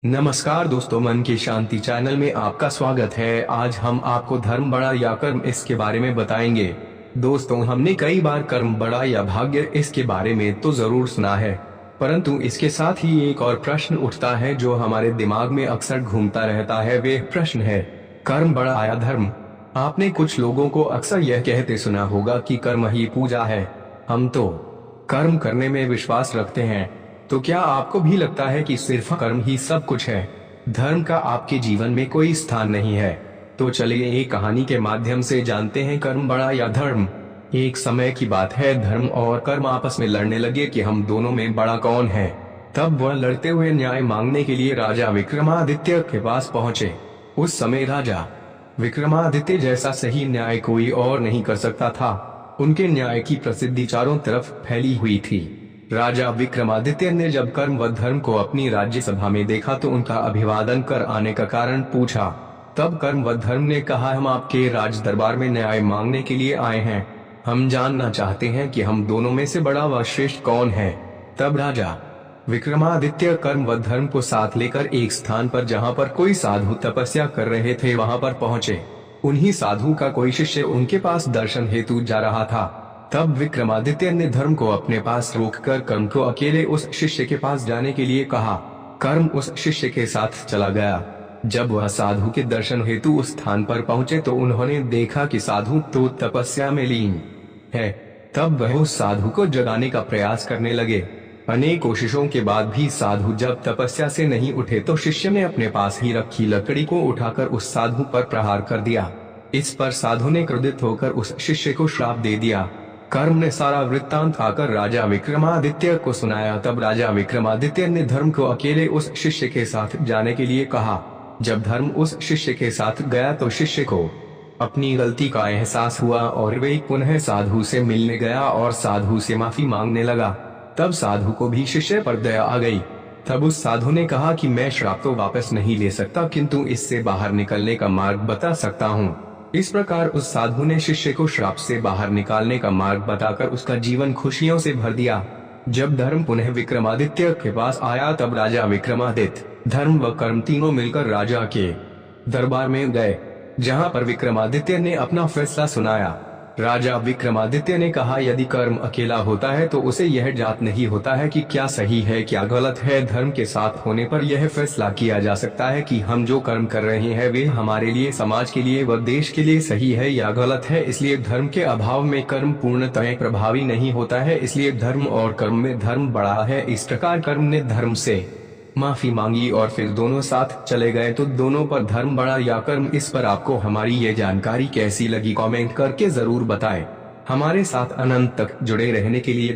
नमस्कार दोस्तों, मन की शांति चैनल में आपका स्वागत है। आज हम आपको धर्म बड़ा या कर्म इसके बारे में बताएंगे। दोस्तों, हमने कई बार कर्म बड़ा या भाग्य इसके बारे में तो जरूर सुना है, परंतु इसके साथ ही एक और प्रश्न उठता है जो हमारे दिमाग में अक्सर घूमता रहता है। वे प्रश्न है, कर्म बड़ा या धर्म। आपने कुछ लोगों को अक्सर यह कहते सुना होगा कि कर्म ही पूजा है, हम तो कर्म करने में विश्वास रखते हैं। तो क्या आपको भी लगता है कि सिर्फ कर्म ही सब कुछ है, धर्म का आपके जीवन में कोई स्थान नहीं है? तो चलिए एक कहानी के माध्यम से जानते हैं कर्म बड़ा या धर्म। एक समय की बात है, धर्म और कर्म आपस में लड़ने लगे कि हम दोनों में बड़ा कौन है। तब वह लड़ते हुए न्याय मांगने के लिए राजा विक्रमादित्य के पास पहुँचे। उस समय राजा विक्रमादित्य जैसा सही न्याय कोई और नहीं कर सकता था। उनके न्याय की प्रसिद्धि चारों तरफ फैली हुई थी। राजा विक्रमादित्य ने जब कर्म व धर्म को अपनी राज्यसभा में देखा तो उनका अभिवादन कर आने का कारण पूछा। तब कर्म व धर्म ने कहा, हम आपके राज दरबार में न्याय मांगने के लिए आए हैं। हम जानना चाहते हैं कि हम दोनों में से बड़ा व श्रेष्ठ कौन है। तब राजा विक्रमादित्य कर्म व धर्म को साथ लेकर एक स्थान पर, जहाँ पर कोई साधु तपस्या कर रहे थे, वहाँ पर पहुँचे। उन्हीं साधु का कोई शिष्य उनके पास दर्शन हेतु जा रहा था। तब विक्रमादित्य ने धर्म को अपने पास रोककर कर्म को अकेले उस शिष्य के पास जाने के लिए कहा। कर्म उस शिष्य के साथ चला गया। जब वह साधु के दर्शन हेतु उस स्थान पर पहुंचे तो उन्होंने देखा कि साधु तो तपस्या में लीन है। तब वह उस साधु को जगाने का प्रयास करने लगे। अनेक कोशिशों के बाद भी साधु जब तपस्या से नहीं उठे तो शिष्य ने अपने पास ही रखी लकड़ी को उठाकर उस साधु पर प्रहार कर दिया। इस पर साधु ने क्रोधित होकर उस शिष्य को श्राप दे दिया। कर्म ने सारा वृत्तांत आकर राजा विक्रमादित्य को सुनाया। तब राजा विक्रमादित्य ने धर्म को अकेले उस शिष्य के साथ जाने के लिए कहा। जब धर्म उस शिष्य के साथ गया तो शिष्य को अपनी गलती का एहसास हुआ और वे पुनः साधु से मिलने गया और साधु से माफी मांगने लगा। तब साधु को भी शिष्य पर दया आ गई। तब उस साधु ने कहा कि मैं श्राप तो वापस नहीं ले सकता, किंतु इससे बाहर निकलने का मार्ग बता सकता हूँ। इस प्रकार उस साधु ने शिष्य को श्राप से बाहर निकालने का मार्ग बताकर उसका जीवन खुशियों से भर दिया। जब धर्म पुनः विक्रमादित्य के पास आया तब राजा विक्रमादित्य, धर्म व कर्म तीनों मिलकर राजा के दरबार में गए, जहां पर विक्रमादित्य ने अपना फैसला सुनाया। राजा विक्रमादित्य ने कहा, यदि कर्म अकेला होता है तो उसे यह ज्ञात नहीं होता है कि क्या सही है क्या गलत है। धर्म के साथ होने पर यह फैसला किया जा सकता है कि हम जो कर्म कर रहे हैं वे हमारे लिए, समाज के लिए व देश के लिए सही है या गलत है। इसलिए धर्म के अभाव में कर्म पूर्णतः प्रभावी नहीं होता है। इसलिए धर्म और कर्म में धर्म बड़ा है। इस प्रकार कर्म ने धर्म से माफी मांगी और फिर दोनों साथ चले गए। तो दोनों पर धर्म बड़ा या कर्म, इस पर आपको हमारी ये जानकारी कैसी लगी कमेंट करके जरूर बताएं। हमारे साथ अनंत तक जुड़े रहने के लिए